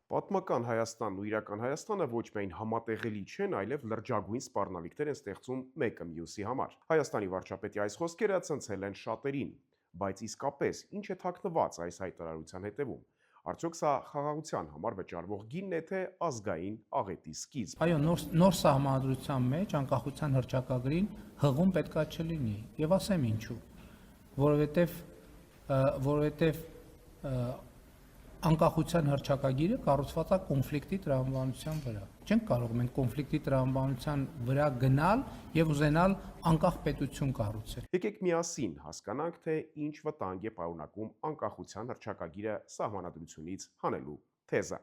Պատմական Հայաստանն ու իրական Հայաստանը ոչ միայն համատեղելի չեն, այլև լրջագույն սպառնալիքներ են ստեղծում մեկը մյուսի համար։ Հայաստանի վարչապետի այս խոսքերը ցնցել են շատերին, բայց իսկապես ինչ է թաքնված այս հայտարարության հետևում։ Արդյոք սա խաղաղության համար վճարվող գինն է, թե ազգային աղետի սկիզբ։ Այո, նոր սահմանադրության մեջ անկախության հռչակագրին հղում պետքա չլինի, եւ ասեմ ինչու, որովհետեւ անկախության հռչակագիրը կառուցված է կոնֆլիկտի տրամաբանության վրա։ Չենք կարող մենք կոնֆլիկտի տրամաբանության վրա գնալ եւ ուզենալ անկախ պետություն կառուցել։ Եկեք միասին հասկանանք, թե ինչ վտանգ է պարունակում անկախության հռչակագիրը սահմանադրությունից հանելու թեզը։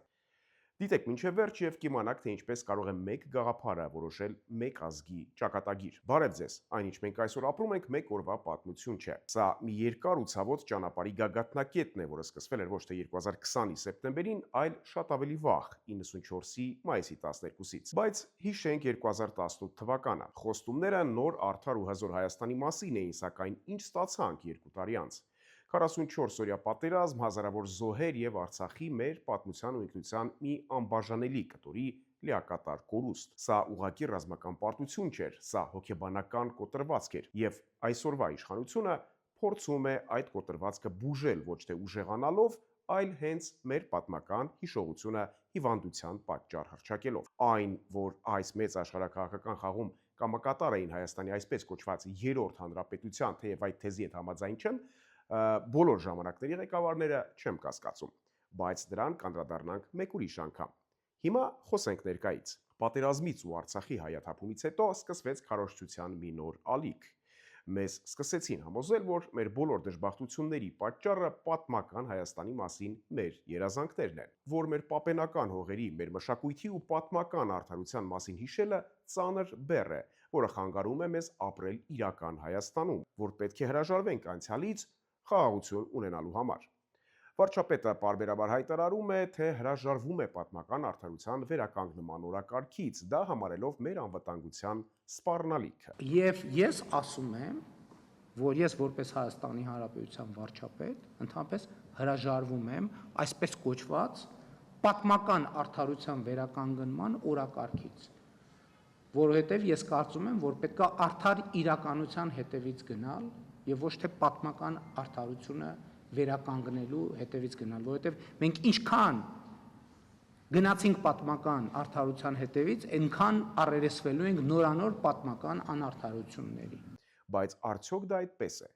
Դիտեք մինչև վերջ եւ կիմանաք, թե ինչպես կարող է մեկ գաղափարը որոշել մեկ ազգի ճակատագիր։ Բարև ձեզ։ Այնինչ մենք այսօր ապրում ենք մեկ օրվա պատմություն չէ։ Սա մի երկար ու ցավոտ ճանապարհի գագաթնակետն է, որը սկսվել էր ոչ թե 2020-ի սեպտեմբերին, այլ շատ ավելի վաղ, 94-ի մայիսի 12-ից։ Բայց հիշենք 2018 թվականը։ Խոստումները նոր արդար ու հզոր Հայաստանի մասին էին, սակայն ինչ ստացանք 2 տարի անց։ 44-օրյա պատերազմ, հազարավոր զոհեր եւ Արցախի մեր պատմության ու ինքնության մի անբաժանելի կտորի լիակատար կորուստ։ Սա ուղղակի ռազմական պարտություն չէր, սա հոգեբանական կոտրվածք էր, եւ այսօրվա իշխանությունը փորձում է այդ կոտրվածքը բուժել ոչ թե ուժեղանալով, այլ հենց մեր պատմական հիշողությունը հիվանդության պատճառ հռչակելով։ Այն, որ այս մեծ աշխարհաքաղաքական խաղում կամակատար էին Հայաստանի այսպես կոչված երրորդ հանրապետության, թեև այդ թեզի հետ համաձայն չեմ, բոլոր ժամանակների ղեկավարները չեմ կասկածում, բայց դրան կանդրադառնանք մեկ ուրիշ անգամ։ Հիմա խոսենք ներկայից։ Պատերազմից ու Արցախի հայաթափումից հետո սկսվեց քարոզչության մի նոր ալիք։ Մեզ սկսեցին համոզել, որ մեր բոլոր դժբախտությունների պատճառը պատմական Հայաստանի մասին մեր երազանքներն են, որ մեր պապենական հողերի, մեր մշակույթի ու պատմական արդարության մասին հիշելը ծանր բեռ է, որը խանգարում է մեզ ապրել իրական Հայաստանում, որ պետք է հրաժարվենք անցյալից խաղաղություն ունենալու համար։ Վարչապետը պարբերաբար հայտարարում է, թե հրաժարվում է պատմական արդարության վերականգնման օրակարգից, դա համարելով մեր անվտանգության սպառնալիքը։ Եվ ես ասում եմ, որ ես որպես Հայաստանի Հանրապետության վարչապետ ընդհանրապես հրաժարվում եմ այսպես կոչված պատմական արդարության վերականգնման օրակարգից, որովհետև ես կարծում եմ, որ պետք է արդար իրականության հետևից գնալ եւ ոչ թե պատմական արդարությունը վերականգնելու հետևից գնալ, որովհետև մենք ինչքան գնացինք պատմական արդարության հետևից, այնքան առերեսվելու ենք նորանոր պատմական անարդարությունների։ Բայց արդյոք դա այդպես է։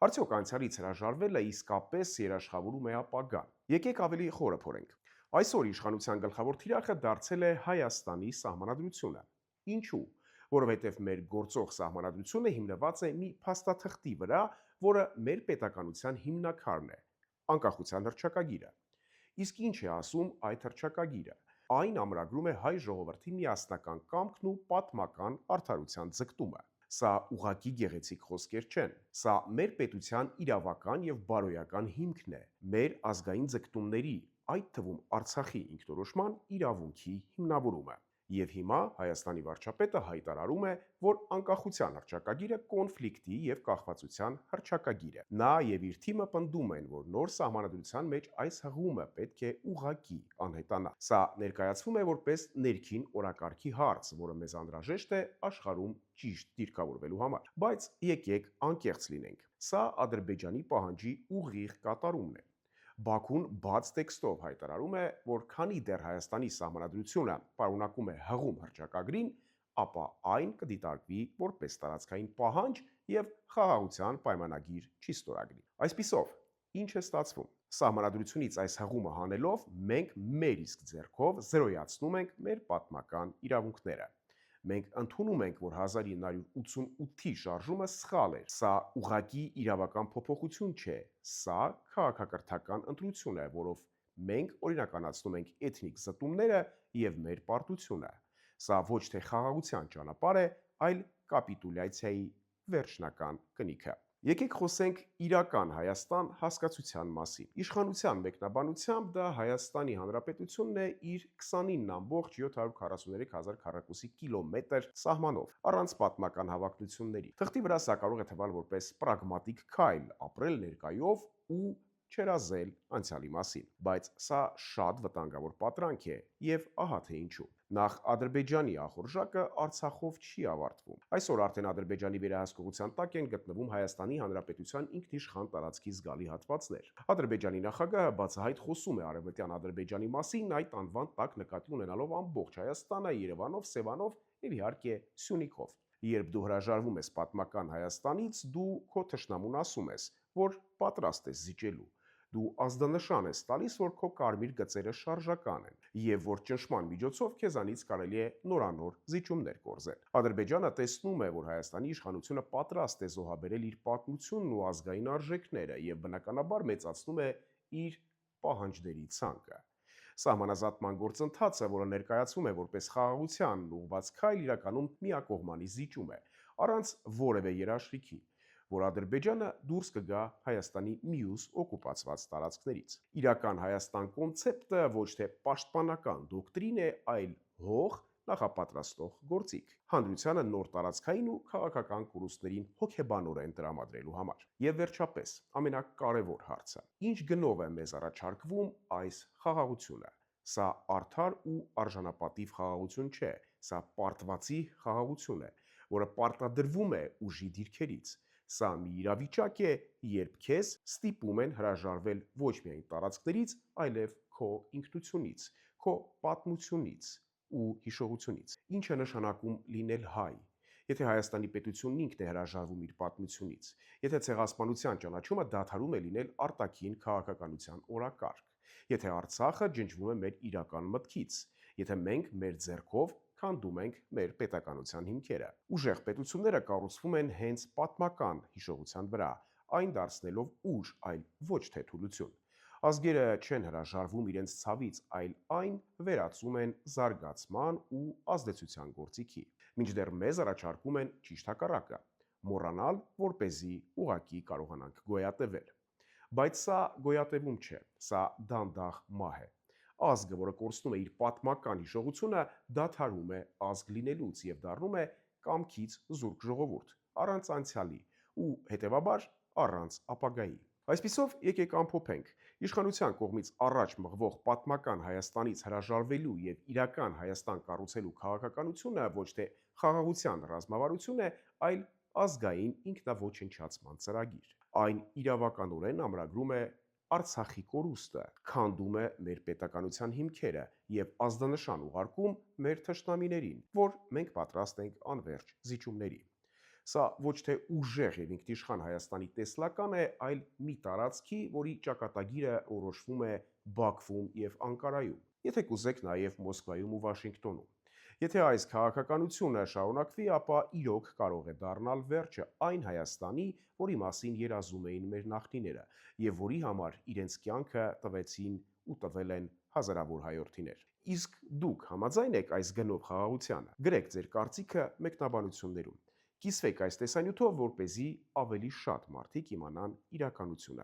Արդյոք անցյալից հրաժարվելը իսկապես երաշխավորում է ապագան։ Եկեք ավելի խորը փորենք։ Այսօր իշխանության գլխավոր թիրախը դարձել է Հայաստանի սահմանադրությունը։ Ինչու՞։ Որովհետև մեր գործող սահմանադրությունը հիմնված է մի փաստաթղթի վրա, որը մեր պետականության հիմնաքարն է՝ անկախության հռչակագիրը։ Իսկ ինչ է ասում այդ հռչակագիրը։ Այն ամրագրում է հայ ժողովրդի միասնական կամքն ու պատմական արդարության ձգտումը։ Սա ուղղակի գեղեցիկ խոսքեր չեն։ Սա մեր պետության իրավական եւ բարոյական հիմքն է, մեր ազգային ձգտումների, այդ թվում Արցախի ինքնորոշման իրավունքի հիմնավորումը։ Եվ հիմա Հայաստանի վարչապետը հայտարարում է, որ անկախության հռչակագիրը կոնֆլիկտի եւ կախվածության հռչակագիր է։ Նա եւ իր թիմը պնդում են, որ նոր սահմանադրության մեջ այս հղումը պետք է ուղղակի անհետանա։ Սա ներկայացվում է որպես ներքին օրակարգի հարց, որը մեզ անհրաժեշտ է աշխարհում ճիշտ դիրքավորվելու համար։ Բայց եկեք անկեղծ լինենք։ Սա Ադրբեջանի պահանջի ուղիղ կատարումն է։ Բաքուն բաց տեքստով հայտարարում է, որ քանի դեռ Հայաստանի սահմանադրությունը պարունակում է հղում հռչակագրին, ապա այն կդիտարկվի որպես տարածքային պահանջ եւ խաղաղության պայմանագիր չի ստորագրի։ Այսպիսով, ինչ է ստացվում։ Սահմանադրությունից այս հղումը հանելով մենք մեր իսկ ձեռքով զրոյացնում ենք մեր պատմական իրավունքները։ Մենք ընդունում ենք, որ 1988-ի շարժումը սխալ էր։ Սա ուղղակի իրավական փոփոխություն չէ, սա քաղաքակրթական ընտրություն է, որով մենք օրինականացնում ենք էթնիկ զտումները եւ մեր պարտությունը։ Սա ոչ թե խաղաղության ճանապարհ է, այլ կապիտուլյացիայի վերջնական կնիքը։ Եկեք խոսենք իրական Հայաստան հասկացության մասին։ Իշխանության մեկնաբանությամբ դա Հայաստանի Հանրապետությունն է իր 29,743,000 քառակուսի կիլոմետր սահմանով, առանց պատմական հավակնությունների։ Թղթի վրա սա կարող է թվալ որպես պրագմատիկ քայլ, ապրել ներկայով ու չերազել անցյալի մասին, բայց սա շատ վտանգավոր պատրանք է եւ ահա թե ինչու։ Նախ Ադրբեջանի ախորժակը Արցախով չի ավարտվում։ Այսօր արդեն Ադրբեջանի վերահսկողության տակ են գտնվում Հայաստանի Հանրապետության ինքնիշխան տարածքի զգալի հատվածներ։ Ադրբեջանի նախագահը բացահայտ խոսում է Արևմտյան Ադրբեջանի մասին, այդ անվան տակ նկատի ունենալով ամբողջ Հայաստանը Երևանով, Սևանով եւ իհարկե Սյունիքով։ Երբ դու հրաժարվում ես պատմական Հայաստանից, դու քո թշնամուն ասում ես, որ պատրաստ ես զիջելու։ Դու ազդանշան ես տալիս, որ քո կարմիր գծերը շարժական են եւ որ ճնշման միջոցով քեզանից կարելի է նորանոր զիջումներ կորզել։ Ադրբեջանը տեսնում է, որ Հայաստանի իշխանությունը պատրաստ է զոհաբերել իր պատմությունն ու ազգային արժեքները եւ բնականաբար մեծացնում է իր պահանջների ցանկը։ Սահմանազատման գործընթացը, որը ներկայացվում է որպես խաղաղության ուղղված քայլ, իրականում միակողմանի զիջում է, առանց որևէ երաշխիքի, որ Ադրբեջանը դուրս կգա Հայաստանի մյուս օկուպացված տարածքներից։ Իրական Հայաստան կոնցեպտը ոչ թե պաշտպանական դոկտրին է, այլ հող նախապատրաստող գործիք, հանրությանը նոր տարածքային ու քաղաքական կորուստներին հոգեբանորեն տրամադրելու համար։ Եվ վերջապես, ամենակարևոր հարցը. ինչ գնով է մեզ առաջարկվում այս խաղաղությունը։ Սա արդար ու արժանապատիվ խաղաղություն չէ, սա պարտվածի խաղաղություն է, որը պարտադրվում է ուժի դիրքերից։ Սա մի իրավիճակ է, երբ քեզ ստիպում են հրաժարվել ոչ միայն տարածքներից, այլև քո ինքնությունից, քո պատմությունից ու հիշողությունից։ Ինչ է նշանակում լինել հայ։ Եթե Հայաստանի պետությունն ինքն է հրաժարվում իր պատմությունից, եթե ցեղասպանության ճանաչումը դադարում է լինել արտաքին քաղաքականության օրակարգ, եթե Արցախը ջնջվում է մեր իրական մտքից, եթե մենք մեր ձեռքով քանդում ենք մեր պետականության հիմքերը։ Ուժեղ պետությունները կառուցվում են հենց պատմական հիշողության վրա, այն դարձնելով ուժ, այլ ոչ թե թուլություն։ Ազգերը չեն հրաժարվում իրենց ցավից, այլ այն վերածում են զարգացման ու ազդեցության գործիքի։ Մինչդեռ մեզ առաջարկում են ճիշտ հակառակը՝ մոռանալ, որպեսզի ուղղակի կարողանանք գոյատևել։ Բայց սա գոյատևում չէ, սա դանդաղ մահ է։ Ազգը, որը կորցնում է իր պատմական հիշողությունը, դադարում է ազգ լինելուց եւ դառնում է կամքից զուրկ ժողովուրդ, առանց անցյալի ու հետեւաբար առանց ապագայի։ Այսպիսով, եկեք ամփոփենք. իշխանության կողմից առաջ մղվող պատմական Հայաստանից հրաժարվելու եւ իրական Հայաստան կառուցելու քաղաքականությունը ոչ թե խաղաղության ռազմավարություն է, այլ ազգային ինքնաոչնչացման ծրագիր։ Այն իրավականորեն ամրագրում է Արցախի կորուստը, քանդում է մեր պետականության հիմքերը եւ ազդանշան ուղարկում մեր թշնամիներին, որ մենք պատրաստ ենք անվերջ զիջումների։ Սա ոչ թե ուժեղ եւ ինքնիշխան Հայաստանի տեսլական է, այլ մի տարածքի, որի ճակատագիրը որոշվում է Բաքվում եւ Անկարայում, եթե կուզեք նաեւ Մոսկվայում ու Վաշինգտոնում։ Եթե այս քաղաքականությունը շարունակվի, ապա իրոք կարող է դառնալ վերջը այն Հայաստանի, որի մասին երազում էին մեր նախնիները եւ որի համար իրենց կյանքը տվեցին ու տվել են հազարավոր հայրենիներ։ Իսկ դուք համաձայն եք այս գնով խաղաղությանը։ Գրեք ձեր կարծիքը մեկնաբանություններում։ Կիսվեք այս տեսանյութով, որպեսզի ավելի շատ մարդիկ իմանան իրականությունը։